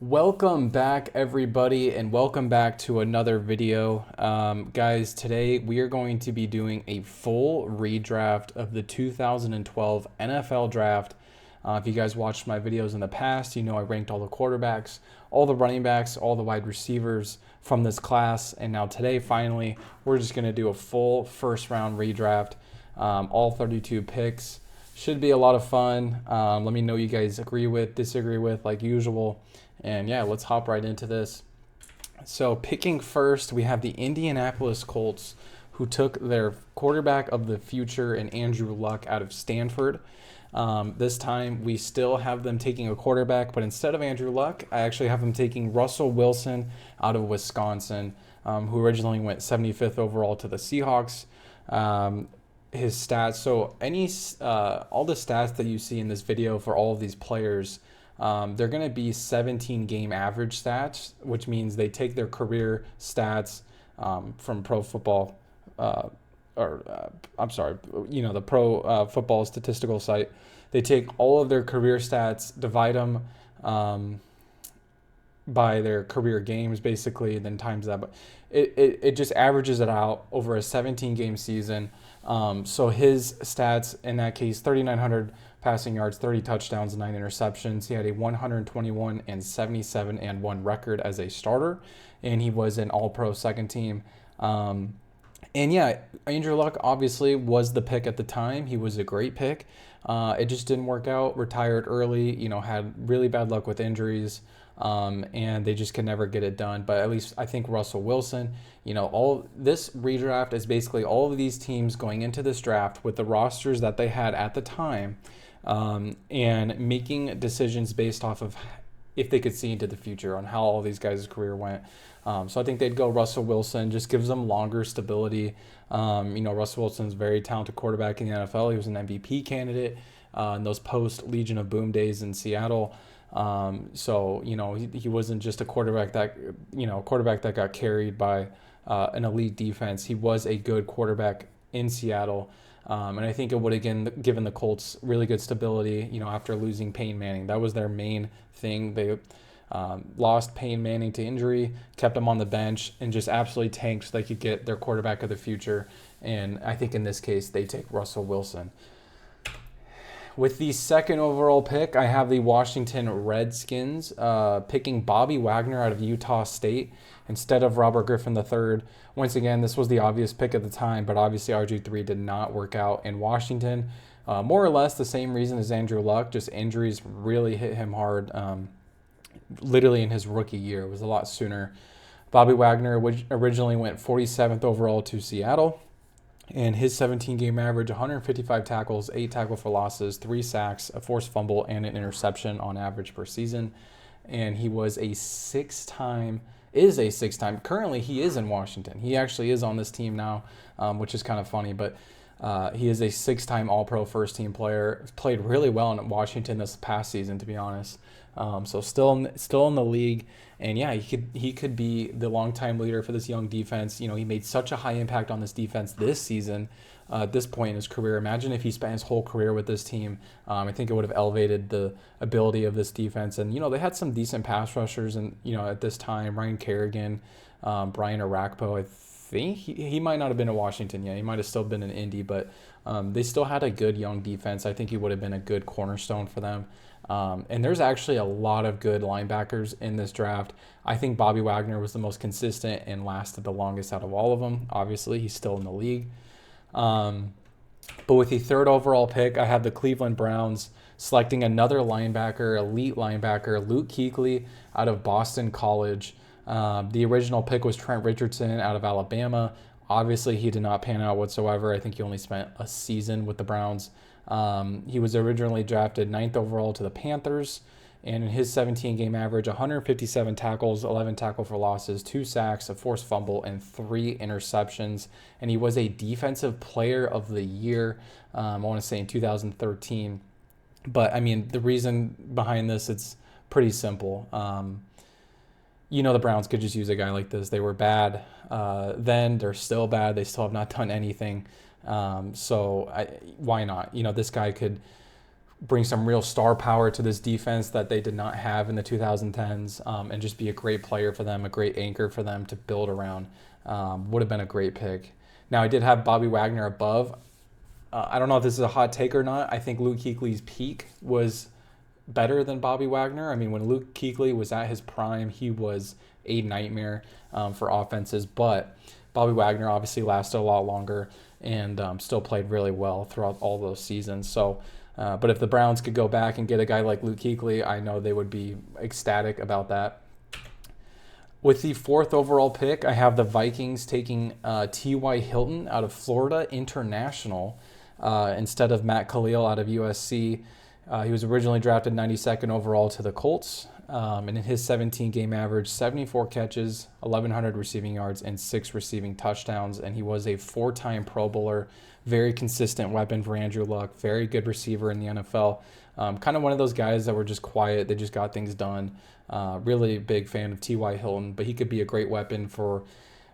Welcome back, everybody, and welcome back to another video. Guys, today we are going to be doing a full redraft of the 2012 NFL Draft. If you guys watched my videos in the past, you know I ranked all the quarterbacks, all the running backs, all the wide receivers from this class. And now today, finally, we're just going to do a full first-round redraft, all 32 picks. Should be a lot of fun. Let me know you guys agree with, disagree with, like usual. And yeah, let's hop right into this. So picking first, we have the Indianapolis Colts, who took their quarterback of the future and Andrew Luck out of Stanford. This time, we still have them taking a quarterback, but instead of Andrew Luck, I actually have them taking Russell Wilson out of Wisconsin, who originally went 75th overall to the Seahawks. His stats, so all the stats that you see in this video for all of these players, they're going to be 17 game average stats, which means they take their career stats from Pro Football, the Pro Football Statistical site. They take all of their career stats, divide them by their career games, basically, and then times that. But it just averages it out over a 17 game season. So his stats in that case: 3,900 passing yards, 30 touchdowns, 9 interceptions. He had a 121 and 77 and 1 record as a starter, and he was an All-Pro second team. And yeah, Andrew Luck obviously was the pick at the time. He was a great pick. It just didn't work out. Retired early. Had really bad luck with injuries. And they just could never get it done. But at least I think Russell Wilson, all this redraft is basically all of these teams going into this draft with the rosters that they had at the time, and making decisions based off of if they could see into the future on how all these guys' career went. So I think they'd go Russell Wilson, just gives them longer stability. Russell Wilson's a very talented quarterback in the NFL. He was an MVP candidate in those post Legion of Boom days in Seattle. He wasn't just a quarterback that got carried by an elite defense. He was a good quarterback in Seattle. And I think it would have given the Colts really good stability, after losing Peyton Manning. That was their main thing. They lost Peyton Manning to injury, kept him on the bench, and just absolutely tanked so they could get their quarterback of the future. And I think in this case, they take Russell Wilson. With the second overall pick, I have the Washington Redskins picking Bobby Wagner out of Utah State instead of Robert Griffin III. Once again, this was the obvious pick at the time, but obviously RG3 did not work out in Washington. More or less the same reason as Andrew Luck, just injuries really hit him hard, literally in his rookie year. It was a lot sooner. Bobby Wagner originally went 47th overall to Seattle. And his 17-game average: 155 tackles, 8 tackle for losses, 3 sacks, a forced fumble, and an interception on average per season. And he was a six-time. Currently, he is in Washington. He actually is on this team now, which is kind of funny. But he is a 6-time All-Pro first-team player. Played really well in Washington this past season, to be honest. So still in the league. And yeah, he could be the longtime leader for this young defense. He made such a high impact on this defense this season, at this point in his career. Imagine if he spent his whole career with this team. I think it would have elevated the ability of this defense. And they had some decent pass rushers, and at this time, Ryan Kerrigan, Brian Arakpo. I think he might not have been in Washington yet. He might have still been in Indy, but they still had a good young defense. I think he would have been a good cornerstone for them. And there's actually a lot of good linebackers in this draft. I think Bobby Wagner was the most consistent and lasted the longest out of all of them. Obviously, he's still in the league. But with the third overall pick, I have the Cleveland Browns selecting another linebacker, elite linebacker, Luke Kuechly out of Boston College. The original pick was Trent Richardson out of Alabama. Obviously, he did not pan out whatsoever. I think he only spent a season with the Browns. He was originally drafted 9th overall to the Panthers, and in his 17-game average: 157 tackles, 11 tackle for losses, 2 sacks, a forced fumble, and 3 interceptions. And he was a Defensive Player of the Year, I want to say in 2013. But I mean, the reason behind this, it's pretty simple. The Browns could just use a guy like this. They were bad then. They're still bad. They still have not done anything. Why not? This guy could bring some real star power to this defense that they did not have in the 2010s, and just be a great player for them, a great anchor for them to build around. Would have been a great pick. Now, I did have Bobby Wagner above. I don't know if this is a hot take or not. I think Luke Kuechly's peak was better than Bobby Wagner. I mean, when Luke Kuechly was at his prime, he was a nightmare for offenses, but Bobby Wagner obviously lasted a lot longer and still played really well throughout all those seasons. So, but if the Browns could go back and get a guy like Luke Kuechly, I know they would be ecstatic about that. With the 4th overall pick, I have the Vikings taking T.Y. Hilton out of Florida International instead of Matt Khalil out of USC. He was originally drafted 92nd overall to the Colts, and in his 17-game average, 74 catches, 1,100 receiving yards, and 6 receiving touchdowns, and he was a 4-time Pro Bowler, very consistent weapon for Andrew Luck, very good receiver in the NFL, kind of one of those guys that were just quiet, they just got things done. Really big fan of T.Y. Hilton, but he could be a great weapon for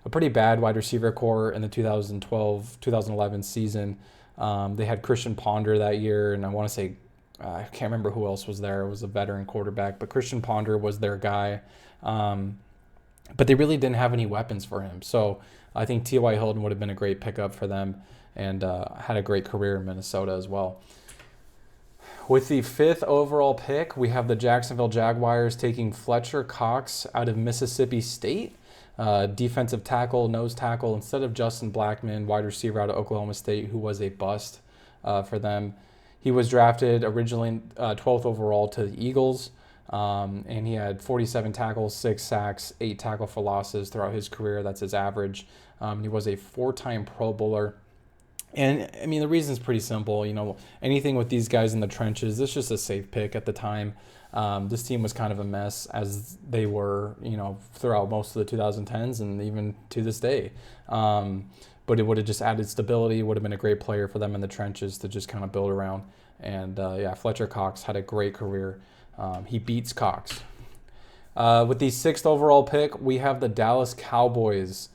a pretty bad wide receiver core in the 2012-2011 season. They had Christian Ponder that year, and I want to say, I can't remember who else was there. It was a veteran quarterback, but Christian Ponder was their guy. But they really didn't have any weapons for him. So I think T.Y. Hilton would have been a great pickup for them and had a great career in Minnesota as well. With the 5th overall pick, we have the Jacksonville Jaguars taking Fletcher Cox out of Mississippi State. Defensive tackle, nose tackle, instead of Justin Blackmon, wide receiver out of Oklahoma State, who was a bust for them. He was drafted originally 12th overall to the Eagles, and he had 47 tackles, 6 sacks, 8 tackle for losses throughout his career. That's his average. He was a 4-time Pro Bowler. And, I mean, the reason is pretty simple. You know, anything with these guys in the trenches, it's just a safe pick at the time. This team was kind of a mess, as they were, you know, throughout most of the 2010s and even to this day. But it would have just added stability, would have been a great player for them in the trenches to just kind of build around. And, yeah, Fletcher Cox had a great career. He beats Cox. With the 6th overall pick, we have the Dallas Cowboys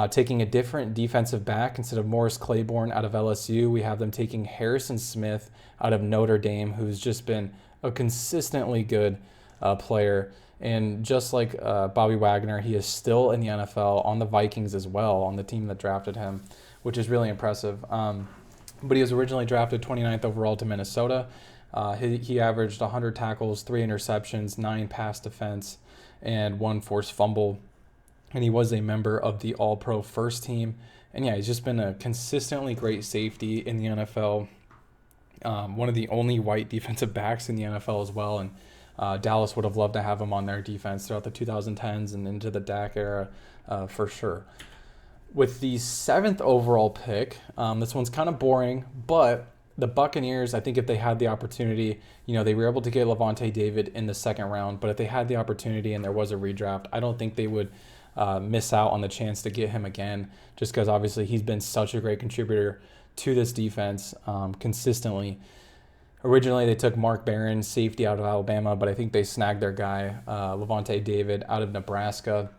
taking a different defensive back. Instead of Morris Claiborne out of LSU, we have them taking Harrison Smith out of Notre Dame, who's just been a consistently good player. And just like Bobby Wagner, he is still in the NFL on the Vikings as well, on the team that drafted him, which is really impressive. But he was originally drafted 29th overall to Minnesota. He averaged 100 tackles, 3 interceptions, 9 pass defense, and 1 forced fumble. And he was a member of the All-Pro first team. And yeah, he's just been a consistently great safety in the NFL. One of the only white defensive backs in the NFL as well. And Dallas would have loved to have him on their defense throughout the 2010s and into the Dak era for sure. With the 7th overall pick, this one's kind of boring, but the Buccaneers, I think if they had the opportunity, you know, they were able to get Levante David in the 2nd round, but if they had the opportunity and there was a redraft, I don't think they would miss out on the chance to get him again, just because obviously he's been such a great contributor to this defense consistently. Originally, they took Mark Barron, safety out of Alabama, but I think they snagged their guy, Levante David, out of Nebraska.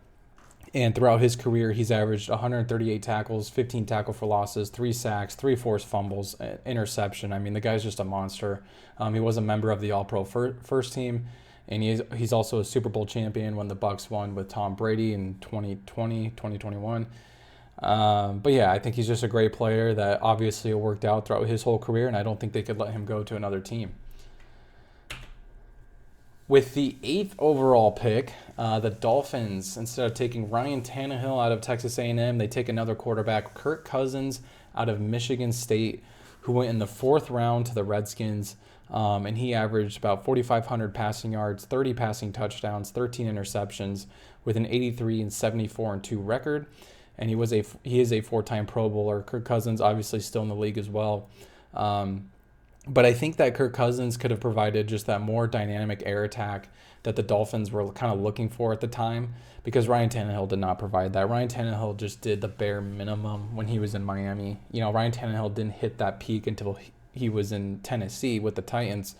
And throughout his career, he's averaged 138 tackles, 15 tackle for losses, 3 sacks, 3 forced fumbles, interception. I mean, the guy's just a monster. He was a member of the All-Pro first team, and he's also a Super Bowl champion when the Bucs won with Tom Brady in 2021. But yeah, I think he's just a great player that obviously worked out throughout his whole career, and I don't think they could let him go to another team. With the 8th overall pick, the Dolphins, instead of taking Ryan Tannehill out of Texas A&M, they take another quarterback, Kirk Cousins, out of Michigan State, who went in the 4th round to the Redskins. And he averaged about 4,500 passing yards, 30 passing touchdowns, 13 interceptions, with an 83-74-2 record. And he is a 4-time Pro Bowler. Kirk Cousins obviously still in the league as well. But I think that Kirk Cousins could have provided just that more dynamic air attack that the Dolphins were kind of looking for at the time, because Ryan Tannehill did not provide that. Ryan Tannehill just did the bare minimum when he was in Miami. You know, Ryan Tannehill didn't hit that peak until he was in Tennessee with the Titans.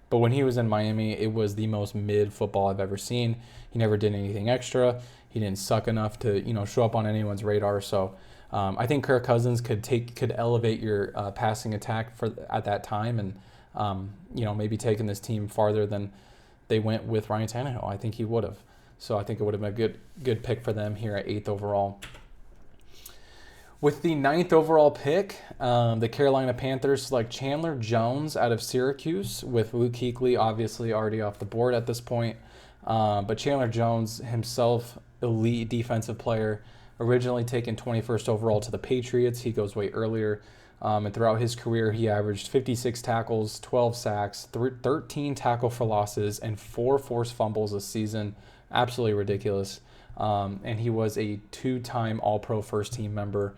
But when he was in Miami, it was the most mid football I've ever seen. He never did anything extra. He didn't suck enough to, you know, show up on anyone's radar. So I think Kirk Cousins could elevate your passing attack at that time, and maybe taken this team farther than they went with Ryan Tannehill. I think he would have. So I think it would have been a good pick for them here at 8th overall. With the 9th overall pick, the Carolina Panthers select Chandler Jones out of Syracuse, with Luke Kuechly obviously already off the board at this point. But Chandler Jones himself, elite defensive player, originally taken 21st overall to the Patriots. He goes way earlier. And throughout his career, he averaged 56 tackles, 12 sacks, 13 tackle for losses, and 4 forced fumbles a season. Absolutely ridiculous. And he was a 2-time All-Pro first-team member.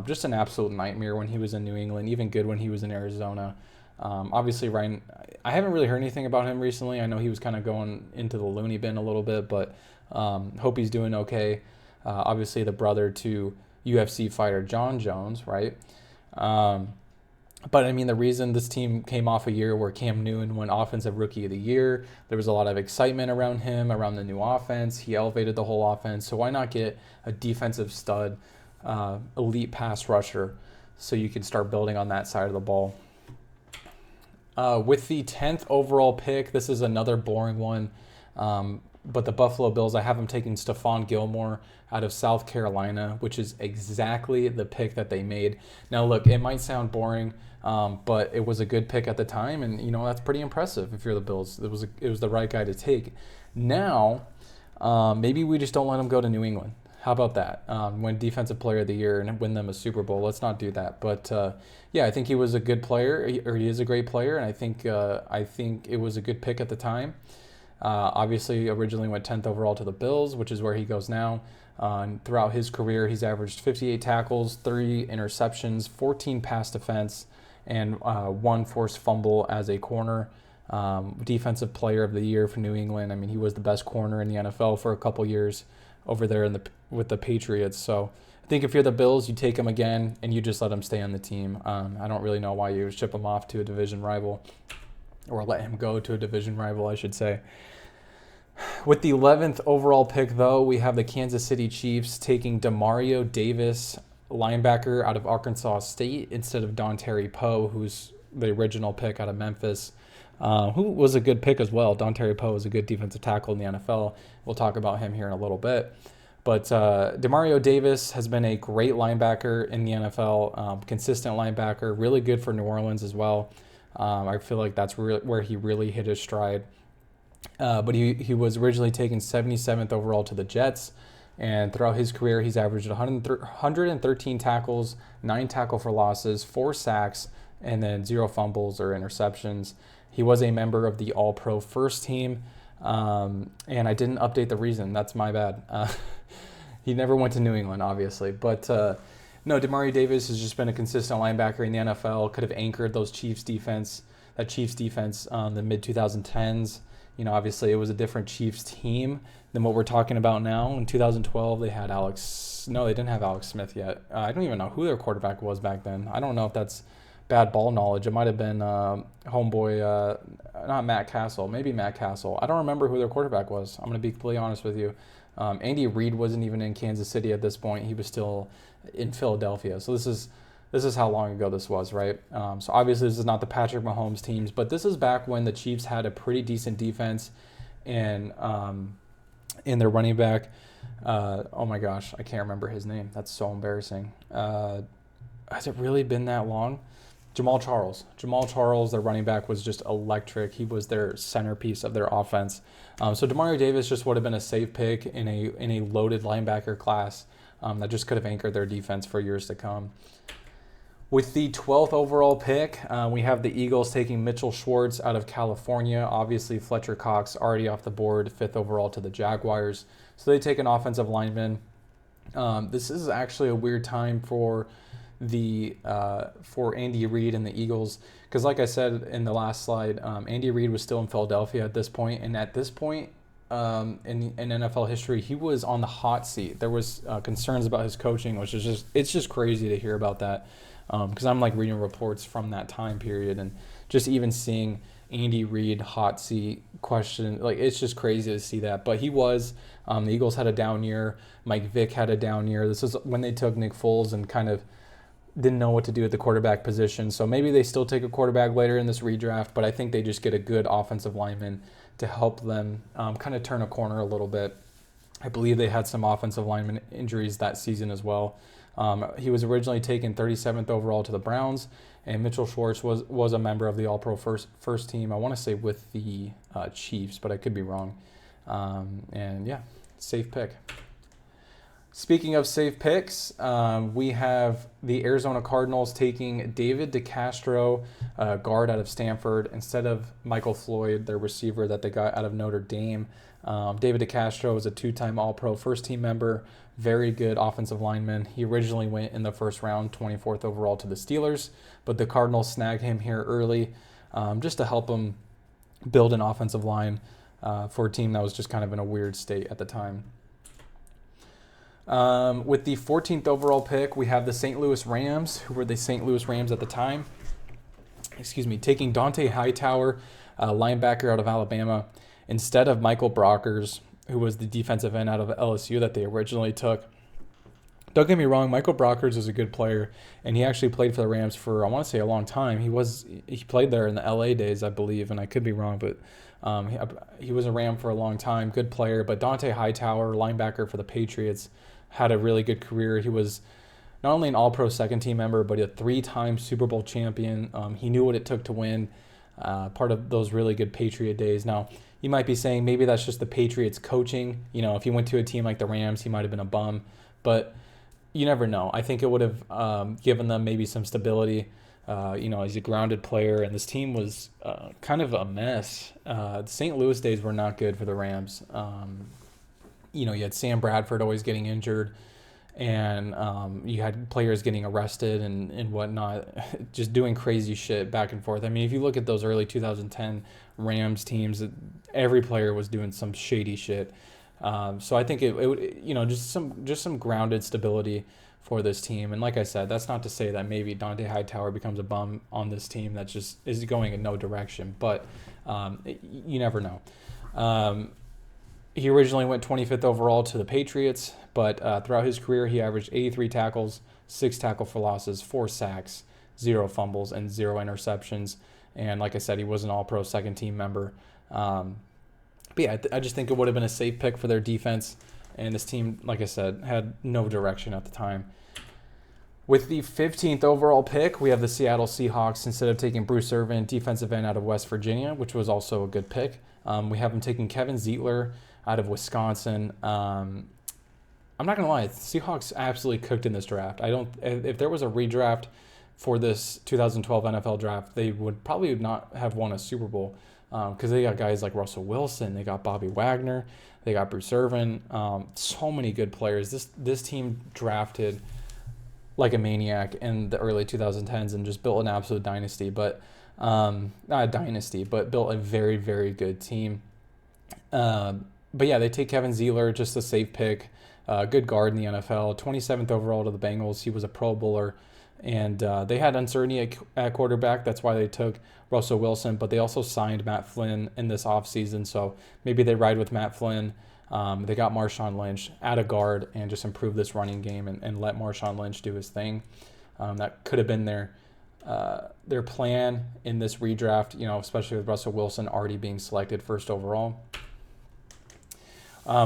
Just an absolute nightmare when he was in New England, even good when he was in Arizona. Obviously, Ryan, I haven't really heard anything about him recently. I know he was kind of going into the loony bin a little bit, but hope he's doing okay. Obviously, the brother to UFC fighter John Jones, right? But I mean, the reason this team came off a year where Cam Newton won Offensive Rookie of the Year, there was a lot of excitement around him, around the new offense. He elevated the whole offense. So why not get a defensive stud, elite pass rusher, so you can start building on that side of the ball? With the 10th overall pick, this is another boring one. But the Buffalo Bills, I have them taking Stephon Gilmore out of South Carolina, which is exactly the pick that they made. Now, look, it might sound boring, but it was a good pick at the time, and that's pretty impressive if you're the Bills. It was the right guy to take. Now, maybe we just don't let him go to New England. How about that? Win Defensive Player of the Year and win them a Super Bowl. Let's not do that. But yeah, I think he was a good player, or he is a great player, and I think it was a good pick at the time. Obviously, originally went 10th overall to the Bills, which is where he goes now. Throughout his career, he's averaged 58 tackles, 3 interceptions, 14 pass defense, and 1 forced fumble as a corner. Defensive Player of the Year for New England. I mean, he was the best corner in the NFL for a couple years over there with the Patriots. So I think if you're the Bills, you take him again and you just let him stay on the team. I don't really know why you ship him off to a division rival, or let him go to a division rival, I should say. With the 11th overall pick, though, we have the Kansas City Chiefs taking Demario Davis, linebacker out of Arkansas State, instead of Dontari Poe, who's the original pick out of Memphis, who was a good pick as well. Dontari Poe is a good defensive tackle in the NFL. We'll talk about him here in a little bit. But Demario Davis has been a great linebacker in the NFL, consistent linebacker, really good for New Orleans as well. I feel like that's where he really hit his stride. But he was originally taken 77th overall to the Jets, and throughout his career, he's averaged 113 tackles, 9 tackle for losses, 4 sacks, and then 0 fumbles or interceptions. He was a member of the All-Pro first team, and I didn't update the reason. That's my bad. He never went to New England, obviously, but no, Demario Davis has just been a consistent linebacker in the NFL. Could have anchored that Chiefs defense, the mid-2010s. Obviously it was a different Chiefs team than what we're talking about now. In 2012, they had they didn't have Alex Smith yet. I don't even know who their quarterback was back then. I don't know if that's bad ball knowledge. It might have been homeboy, not Matt Castle, maybe Matt Castle. I don't remember who their quarterback was. I'm going to be completely honest with you. Andy Reid wasn't even in Kansas City at this point. He was still in Philadelphia. So this is how long ago this was, right? So obviously this is not the Patrick Mahomes teams, but this is back when the Chiefs had a pretty decent defense, and in their running back, oh my gosh, I can't remember his name. That's so embarrassing. Has it really been that long? Jamal Charles, their running back, was just electric. He was their centerpiece of their offense. So Demario Davis just would have been a safe pick in a loaded linebacker class that just could have anchored their defense for years to come. With the 12th overall pick, we have the Eagles taking Mitchell Schwartz out of California. Obviously, Fletcher Cox already off the board, 5th overall to the Jaguars. So they take an offensive lineman. This is actually a weird time for Andy Reid and the Eagles, because like I said in the last slide, Andy Reid was still in Philadelphia at this point, and at this point in NFL history, he was on the hot seat. There was concerns about his coaching, which is just crazy to hear about that. Because I'm like reading reports from that time period, and just even seeing Andy Reid hot seat question, like it's just crazy to see that. But he was, the Eagles had a down year. Mike Vick had a down year. This is when they took Nick Foles and kind of didn't know what to do at the quarterback position. So maybe they still take a quarterback later in this redraft, but I think they just get a good offensive lineman to help them kind of turn a corner a little bit. I believe they had some offensive lineman injuries that season as well. He was originally taken 37th overall to the Browns, and Mitchell Schwartz was a member of the All-Pro first team. I want to say with the Chiefs, but I could be wrong. And yeah, safe pick. Speaking of safe picks, we have the Arizona Cardinals taking David DeCastro, guard out of Stanford, instead of Michael Floyd, their receiver that they got out of Notre Dame. David DeCastro is a two-time All-Pro first-team member, very good offensive lineman. He originally went in the first round, 24th overall to the Steelers, but the Cardinals snagged him here early just to help him build an offensive line for a team that was just kind of in a weird state at the time. With the 14th overall pick, we have the St. Louis Rams, who were the St. Louis Rams at the time. Taking Dante Hightower, linebacker out of Alabama, instead of Michael Brockers, who was the defensive end out of LSU that they originally took. Don't get me wrong, Michael Brockers is a good player, and he actually played for the Rams for, I want to say, a long time. He played there in the LA days, I believe, and I could be wrong, but he was a Ram for a long time, good player. But Dante Hightower, linebacker for the Patriots, had a really good career. He was not only an All-Pro second-team member, but a 3-time Super Bowl champion. He knew what it took to win, part of those really good Patriot days. Now, you might be saying maybe that's just the Patriots coaching. You know, if he went to a team like the Rams, he might have been a bum. But you never know. I think it would have given them maybe some stability. He's a grounded player, and this team was kind of a mess. The St. Louis days were not good for the Rams. You had Sam Bradford always getting injured, and you had players getting arrested and whatnot, just doing crazy shit back and forth. I mean, if you look at those early 2010 Rams teams, every player was doing some shady shit. So I think it would, just some grounded stability for this team. And like I said, that's not to say that maybe Dante Hightower becomes a bum on this team that just is going in no direction, but you never know. He originally went 25th overall to the Patriots, but throughout his career, he averaged 83 tackles, 6 tackle for losses, 4 sacks, 0 fumbles, and 0 interceptions. And like I said, he was an All-Pro second-team member. But yeah, I just think it would have been a safe pick for their defense. And this team, like I said, had no direction at the time. With the 15th overall pick, we have the Seattle Seahawks, instead of taking Bruce Irvin, defensive end out of West Virginia, which was also a good pick. We have him taking Kevin Zeitler out of Wisconsin. I'm not going to lie, the Seahawks absolutely cooked in this draft. If there was a redraft for this 2012 NFL draft, they would probably not have won a Super Bowl because they got guys like Russell Wilson, they got Bobby Wagner, they got Bruce Irvin, so many good players. This team drafted like a maniac in the early 2010s and just built an absolute dynasty, but not a dynasty, but built a very, very good team. But yeah, they take Kevin Zeitler, just a safe pick, good guard in the NFL, 27th overall to the Bengals. He was a Pro Bowler, and they had uncertainty at quarterback. That's why they took Russell Wilson, but they also signed Matt Flynn in this offseason, so maybe they ride with Matt Flynn. They got Marshawn Lynch at a guard and just improve this running game and let Marshawn Lynch do his thing. That could have been their plan in this redraft, especially with Russell Wilson already being selected first overall.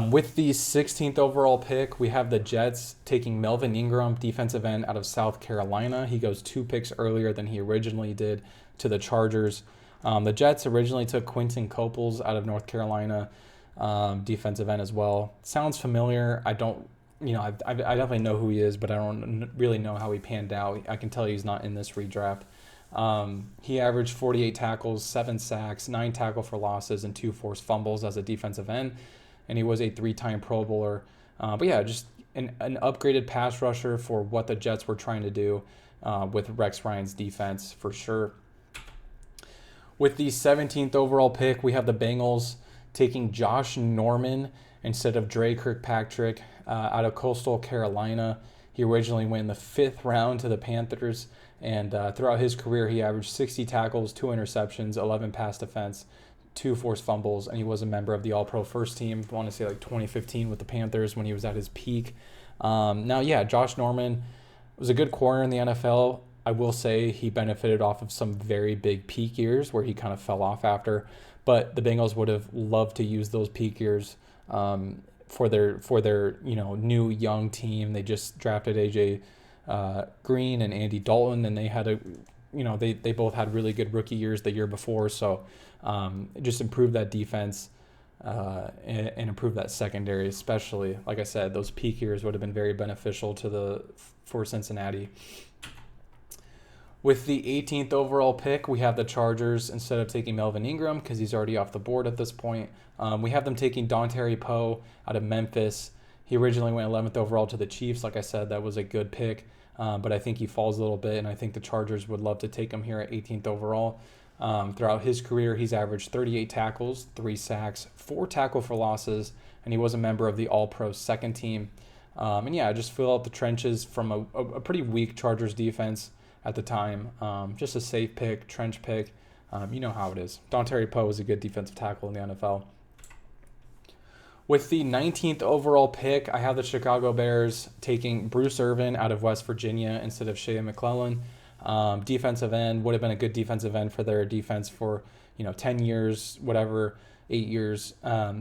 With the 16th overall pick, we have the Jets taking Melvin Ingram, defensive end out of South Carolina. He goes 2 picks earlier than he originally did to the Chargers. The Jets originally took Quentin Coples out of North Carolina, defensive end as well. Sounds familiar. I definitely know who he is, but I don't really know how he panned out. I can tell you he's not in this redraft. He averaged 48 tackles, 7 sacks, 9 tackle for losses, and 2 forced fumbles as a defensive end. And he was a 3-time Pro Bowler. But yeah, just an upgraded pass rusher for what the Jets were trying to do with Rex Ryan's defense for sure. With the 17th overall pick, we have the Bengals taking Josh Norman instead of Dre Kirkpatrick out of Coastal Carolina. He originally went in the 5th round to the Panthers, and throughout his career, he averaged 60 tackles, 2 interceptions, 11 pass defense, 2 forced fumbles, and he was a member of the All-Pro first team, I want to say like 2015 with the Panthers when he was at his peak. Josh Norman, Was a good corner in the NFL. I will say he benefited off of some very big peak years where he kind of fell off after, but the Bengals would have loved to use those peak years for their new young team. They just drafted AJ Green and Andy Dalton, and they had they both had really good rookie years the year before, so just improved that defense. And improve that secondary, especially like I said, those peak years would have been very beneficial for Cincinnati. With the 18th overall pick, we have the Chargers. Instead of taking Melvin Ingram because he's already off the board at this point, we have them taking Dontari Poe out of Memphis. He originally went 11th overall to the Chiefs. Like I said, that was a good pick, but I think he falls a little bit, and I think the Chargers would love to take him here at 18th overall. Throughout his career, he's averaged 38 tackles, 3 sacks, 4 tackle for losses, and he was a member of the All-Pro second team. Just fill out the trenches from a pretty weak Chargers defense at the time. Just a safe pick, trench pick. You know how it is. Dontari Poe is a good defensive tackle in the NFL. With the 19th overall pick, I have the Chicago Bears taking Bruce Irvin out of West Virginia instead of Shea McClellan. Defensive end would have been a good defensive end for their defense for 10 years, whatever, 8 years.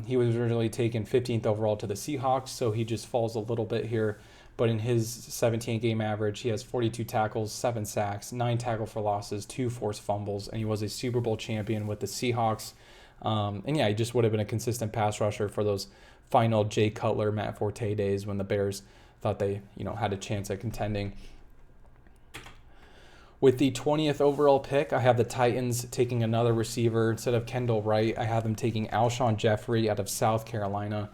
He was originally taken 15th overall to the Seahawks, so he just falls a little bit here. But in his 17-game average, he has 42 tackles, 7 sacks, 9 tackle for losses, 2 forced fumbles, and he was a Super Bowl champion with the Seahawks. He just would have been a consistent pass rusher for those final Jay Cutler, Matt Forte days when the Bears thought they had a chance at contending. With the 20th overall pick, I have the Titans taking another receiver. Instead of Kendall Wright, I have them taking Alshon Jeffrey out of South Carolina.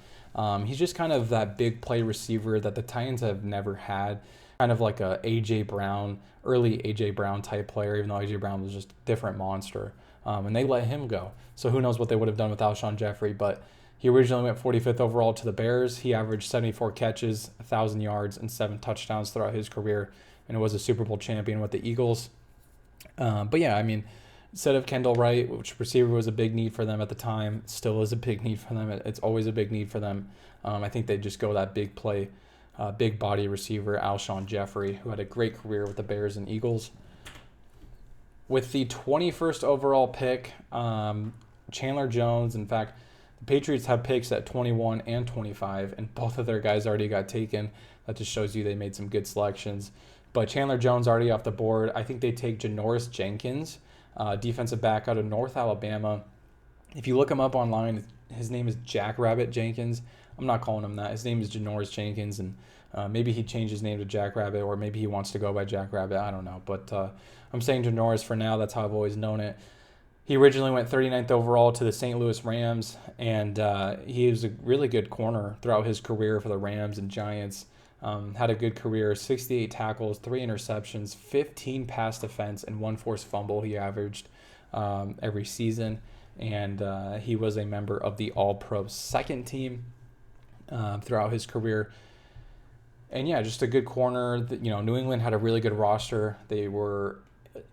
He's just kind of that big play receiver that the Titans have never had. Kind of like a A.J. Brown, early A.J. Brown type player, even though A.J. Brown was just a different monster. And they let him go. So who knows what they would have done with Alshon Jeffrey. But he originally went 45th overall to the Bears. He averaged 74 catches, 1,000 yards, and 7 touchdowns throughout his career, and was a Super Bowl champion with the Eagles. Instead of Kendall Wright, which receiver was a big need for them at the time, still is a big need for them. It's always a big need for them. I think they just go that big play, big body receiver, Alshon Jeffrey, who had a great career with the Bears and Eagles. With the 21st overall pick, Chandler Jones, in fact, the Patriots have picks at 21 and 25, and both of their guys already got taken. That just shows you they made some good selections. But Chandler Jones already off the board. I think they take Janoris Jenkins, defensive back out of North Alabama. If you look him up online, his name is Jackrabbit Jenkins. I'm not calling him that. His name is Janoris Jenkins, and maybe he changed his name to Jackrabbit, or maybe he wants to go by Jackrabbit. I don't know. But I'm saying Janoris for now. That's how I've always known it. He originally went 39th overall to the St. Louis Rams, and he was a really good corner throughout his career for the Rams and Giants. Had a good career, 68 tackles, 3 interceptions, 15 pass defense, and 1 forced fumble he averaged every season. And he was a member of the All-Pro second team throughout his career. And just a good corner. New England had a really good roster. They were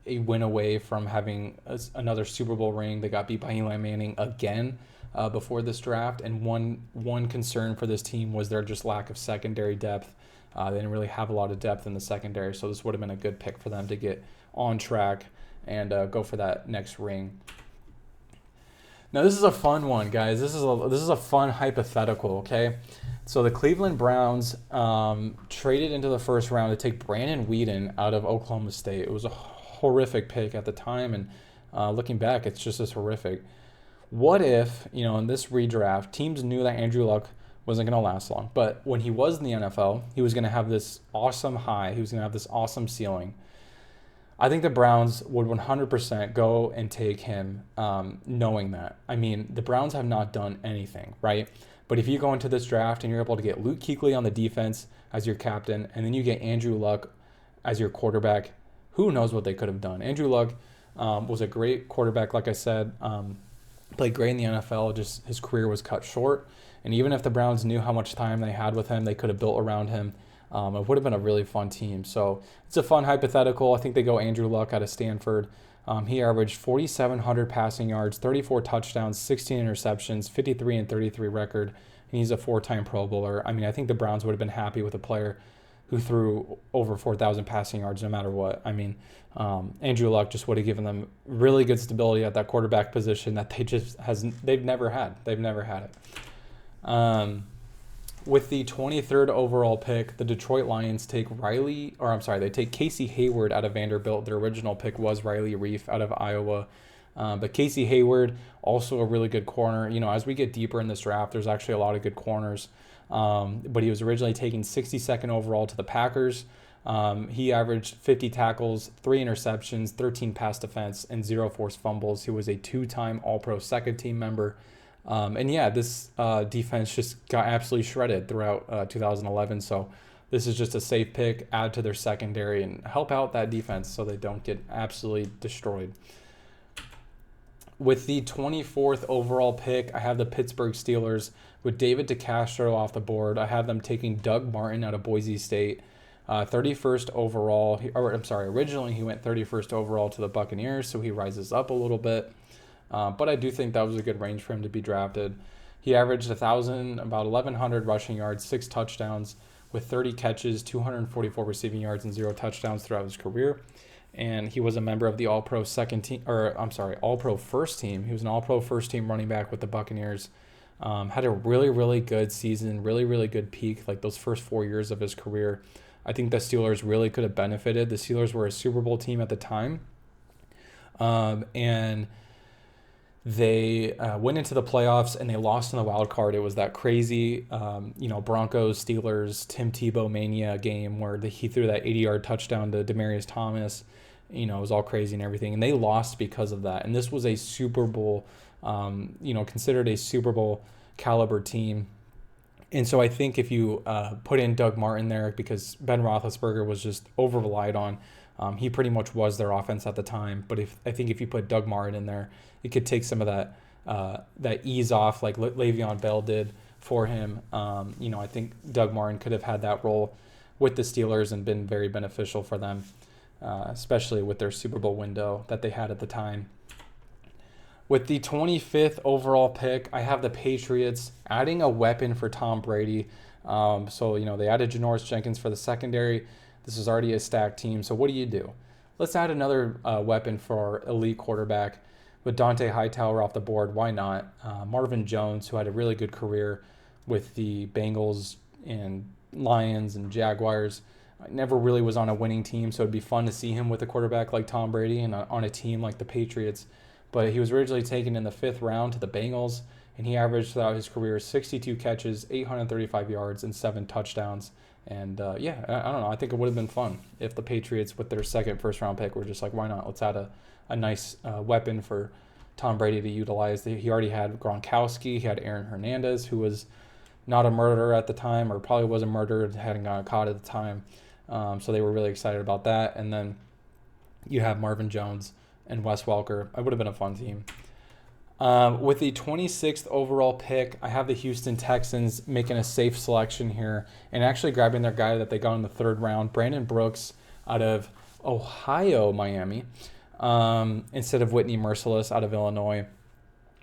a win away from having another Super Bowl ring. They got beat by Eli Manning again before this draft, and one concern for this team was their just lack of secondary depth. They didn't really have a lot of depth in the secondary, so this would have been a good pick for them to get on track and go for that next ring. Now this is a fun one, guys. This is a fun hypothetical. Okay, so the Cleveland Browns traded into the first round to take Brandon Weeden out of Oklahoma State. It was a horrific pick at the time, and looking back, it's just as horrific. What if, in this redraft, teams knew that Andrew Luck wasn't going to last long, but when he was in the NFL, he was going to have this awesome high. He was going to have this awesome ceiling. I think the Browns would 100% go and take him knowing that. I mean, the Browns have not done anything, right? But if you go into this draft and you're able to get Luke Kuechly on the defense as your captain, and then you get Andrew Luck as your quarterback, who knows what they could have done. Andrew Luck was a great quarterback, like I said. Played great in the NFL, just his career was cut short. And even if the Browns knew how much time they had with him, they could have built around him. It would have been a really fun team. So it's a fun hypothetical. I think they go Andrew Luck out of Stanford. He averaged 4,700 passing yards, 34 touchdowns, 16 interceptions, 53-33 record, and he's a 4-time Pro Bowler. I mean, I think the Browns would have been happy with a player who threw over 4,000 passing yards no matter what. I mean, Andrew Luck just would have given them really good stability at that quarterback position that they've never had. They've never had it. With the 23rd overall pick, the Detroit Lions take they take Casey Hayward out of Vanderbilt. Their original pick was Riley Reif out of Iowa. But Casey Hayward, also a really good corner. As we get deeper in this draft, there's actually a lot of good corners. But he was originally taken 62nd overall to the Packers. He averaged 50 tackles, 3 interceptions, 13 pass defense, and 0 forced fumbles. He was a 2-time All-Pro second team member. This defense just got absolutely shredded throughout 2011. So this is just a safe pick, add to their secondary, and help out that defense so they don't get absolutely destroyed. With the 24th overall pick, I have the Pittsburgh Steelers with David DeCastro off the board. I have them taking Doug Martin out of Boise State. 31st overall, originally he went 31st overall to the Buccaneers, so he rises up a little bit. But I do think that was a good range for him to be drafted. He averaged about 1,100 rushing yards, 6 touchdowns with 30 catches, 244 receiving yards, and 0 touchdowns throughout his career. And he was a member of the All-Pro All-Pro first team. He was an All-Pro first team running back with the Buccaneers. Had a really, really good season, really, really good peak, like those first 4 years of his career. I think the Steelers really could have benefited. The Steelers were a Super Bowl team at the time. And they went into the playoffs and they lost in the wild card. It was that crazy, Broncos, Steelers, Tim Tebow mania game where he threw that 80-yard touchdown to Demaryius Thomas. It was all crazy and everything. And they lost because of that. And this was a Super Bowl, considered a Super Bowl caliber team. And so I think if you put in Doug Martin there, because Ben Roethlisberger was just over-relied on, he pretty much was their offense at the time. But I think if you put Doug Martin in there, it could take some of that ease off like Le'Veon Bell did for him. I think Doug Martin could have had that role with the Steelers and been very beneficial for them, especially with their Super Bowl window that they had at the time. With the 25th overall pick, I have the Patriots adding a weapon for Tom Brady. They added Janoris Jenkins for the secondary. This is already a stacked team. So what do? Let's add another weapon for our elite quarterback. With Dante Hightower off the board, why not? Marvin Jones, who had a really good career with the Bengals and Lions and Jaguars, never really was on a winning team, so it'd be fun to see him with a quarterback like Tom Brady and on a team like the Patriots. But he was originally taken in the 5th round to the Bengals, and he averaged throughout his career 62 catches, 835 yards, and 7 touchdowns. And I don't know. I think it would have been fun if the Patriots, with their second first-round pick, were just like, why not? Let's add a nice weapon for Tom Brady to utilize. He already had Gronkowski. He had Aaron Hernandez, who was not a murderer at the time, or probably was a murderer, hadn't gotten caught at the time. So they were really excited about that. And then you have Marvin Jones and Wes Welker. It would have been a fun team. With the 26th overall pick, I have the Houston Texans making a safe selection here and actually grabbing their guy that they got in the 3rd round, Brandon Brooks out of Miami, instead of Whitney Merciless out of Illinois.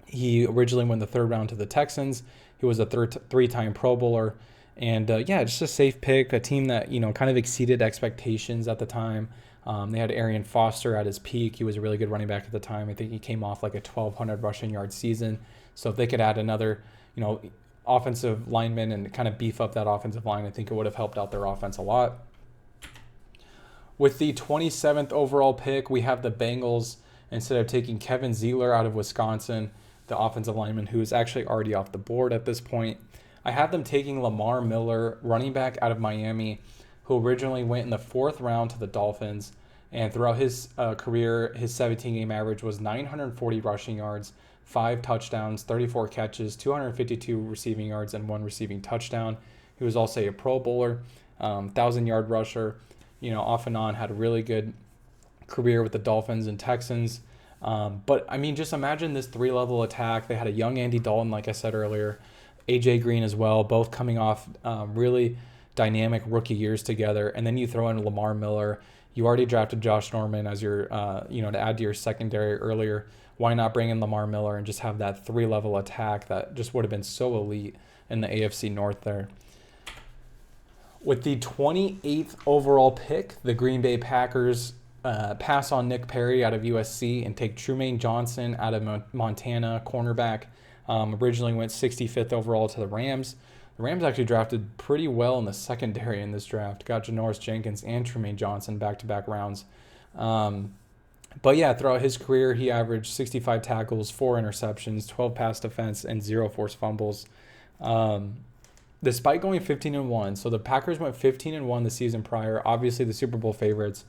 He originally went the 3rd round to the Texans. He was a 3-time Pro Bowler. And just a safe pick, a team that, kind of exceeded expectations at the time. They had Arian Foster at his peak. He was a really good running back at the time. I think he came off like a 1,200 rushing yard season. So if they could add another, offensive lineman and kind of beef up that offensive line, I think it would have helped out their offense a lot. With the 27th overall pick, we have the Bengals. Instead of taking Kevin Zeeler out of Wisconsin, the offensive lineman who is actually already off the board at this point, I have them taking Lamar Miller, running back out of Miami, who originally went in the 4th round to the Dolphins. And throughout his career, his 17-game average was 940 rushing yards, 5 touchdowns, 34 catches, 252 receiving yards, and 1 receiving touchdown. He was also a Pro Bowler, 1,000-yard rusher. Off and on, had a really good career with the Dolphins and Texans. But just imagine this 3-level attack. They had a young Andy Dalton, like I said earlier, A.J. Green as well, both coming off really dynamic rookie years together. And then you throw in Lamar Miller. You already drafted Josh Norman as your, to add to your secondary earlier. Why not bring in Lamar Miller and just have that 3-level attack that just would have been so elite in the AFC North there? With the 28th overall pick, the Green Bay Packers pass on Nick Perry out of USC and take Trumaine Johnson out of Montana, cornerback. Originally went 65th overall to the Rams. The Rams actually drafted pretty well in the secondary in this draft. Got Janoris Jenkins and Trumaine Johnson back-to-back rounds. But yeah, throughout his career, he averaged 65 tackles, 4 interceptions, 12 pass defense, and 0 forced fumbles. Despite going 15-1, so the Packers went 15-1 the season prior, obviously the Super Bowl favorites,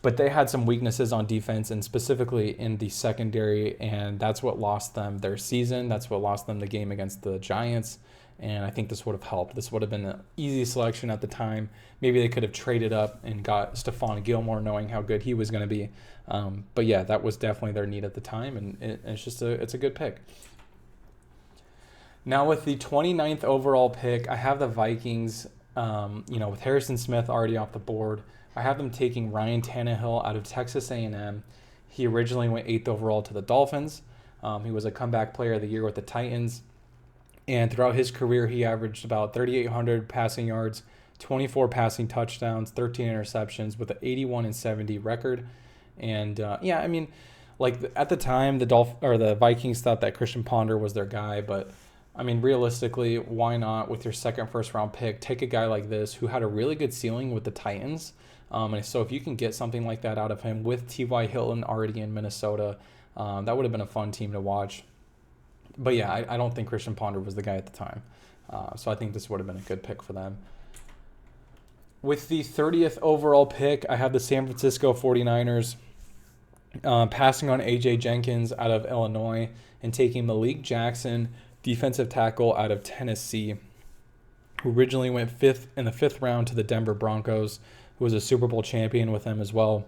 but they had some weaknesses on defense and specifically in the secondary, and that's what lost them their season. That's what lost them the game against the Giants, and I think this would have helped. This would have been an easy selection at the time. Maybe they could have traded up and got Stephon Gilmore, knowing how good he was going to be. But yeah, that was definitely their need at the time, and it's a good pick. Now with the 29th overall pick, I have the Vikings, with Harrison Smith already off the board. I have them taking Ryan Tannehill out of Texas A&M. He originally went 8th overall to the Dolphins. He was a comeback player of the year with the Titans. And throughout his career, he averaged about 3,800 passing yards, 24 passing touchdowns, 13 interceptions with an 81-70 record. And at the time, the Vikings thought that Christian Ponder was their guy, but I mean, realistically, why not with your second first-round pick, take a guy like this who had a really good ceiling with the Titans. And so if you can get something like that out of him with T.Y. Hilton already in Minnesota, that would have been a fun team to watch. But yeah, I don't think Christian Ponder was the guy at the time. So I think this would have been a good pick for them. With the 30th overall pick, I have the San Francisco 49ers passing on A.J. Jenkins out of Illinois and taking Malik Jackson, defensive tackle out of Tennessee, who originally went in the fifth round to the Denver Broncos, who was a Super Bowl champion with them as well.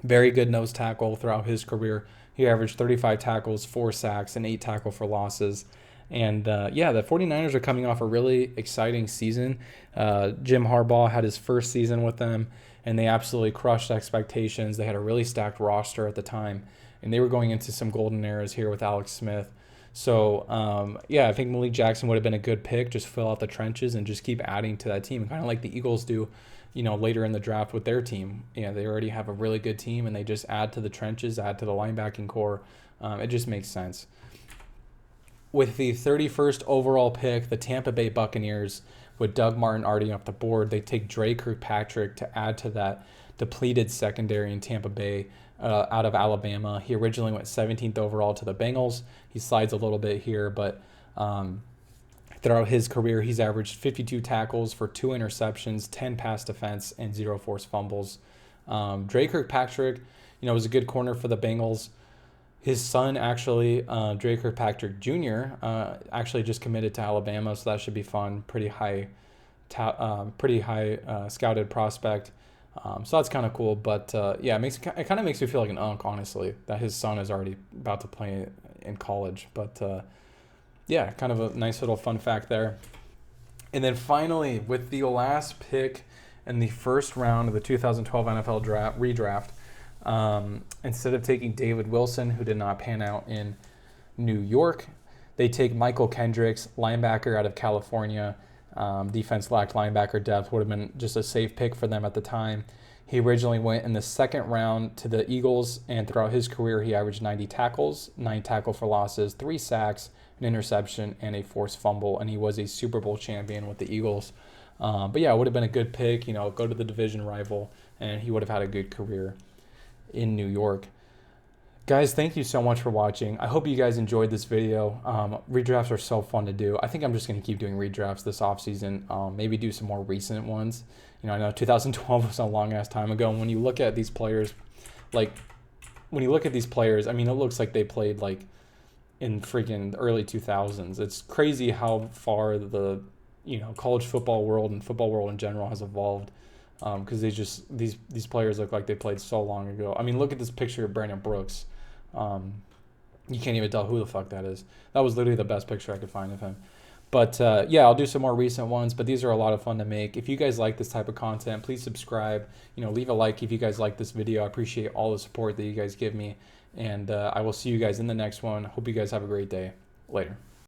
Very good nose tackle throughout his career. He averaged 35 tackles, 4 sacks, and 8 tackle for losses. And the 49ers are coming off a really exciting season. Jim Harbaugh had his first season with them, and they absolutely crushed expectations. They had a really stacked roster at the time, and they were going into some golden eras here with Alex Smith. So, I think Malik Jackson would have been a good pick. Just fill out the trenches and just keep adding to that team, kind of like the Eagles do, later in the draft with their team. They already have a really good team, and they just add to the trenches, add to the linebacking core. It just makes sense. With the 31st overall pick, the Tampa Bay Buccaneers, with Doug Martin already off the board, they take Dre Kirkpatrick to add to that depleted secondary in Tampa Bay. Out of Alabama. He originally went 17th overall to the Bengals. He slides a little bit here, but throughout his career, he's averaged 52 tackles for 2 interceptions, 10 pass defense, and 0 forced fumbles. Dre Kirkpatrick, was a good corner for the Bengals. His son, actually, Dre Kirkpatrick Jr., actually just committed to Alabama, so that should be fun. Pretty high scouted prospect. So that's kind of cool, but it kind of makes me feel like an unk, honestly, that his son is already about to play in college. But kind of a nice little fun fact there. And then finally, with the last pick in the first round of the 2012 NFL redraft, instead of taking David Wilson, who did not pan out in New York, they take Michael Kendricks, linebacker out of California. Defense lacked linebacker depth, would have been just a safe pick for them at the time. He originally went in the second round to the Eagles, and throughout his career, he averaged 90 tackles, 9 tackle for losses, 3 sacks, an interception, and a forced fumble, and he was a Super Bowl champion with the Eagles. It would have been a good pick, go to the division rival, and he would have had a good career in New York. Guys, thank you so much for watching. I hope you guys enjoyed this video. Redrafts are so fun to do. I think I'm just going to keep doing redrafts this offseason, maybe do some more recent ones. I know 2012 was a long-ass time ago, and when you look at these players, it looks like they played, in freaking early 2000s. It's crazy how far the, college football world and football world in general has evolved. Because these players look like they played so long ago. Look at this picture of Brandon Brooks. You can't even tell who the fuck that is. That was literally the best picture I could find of him. But I'll do some more recent ones, but these are a lot of fun to make. If you guys like this type of content, please subscribe. Leave a like if you guys like this video. I appreciate all the support that you guys give me. And I will see you guys in the next one. Hope you guys have a great day. Later.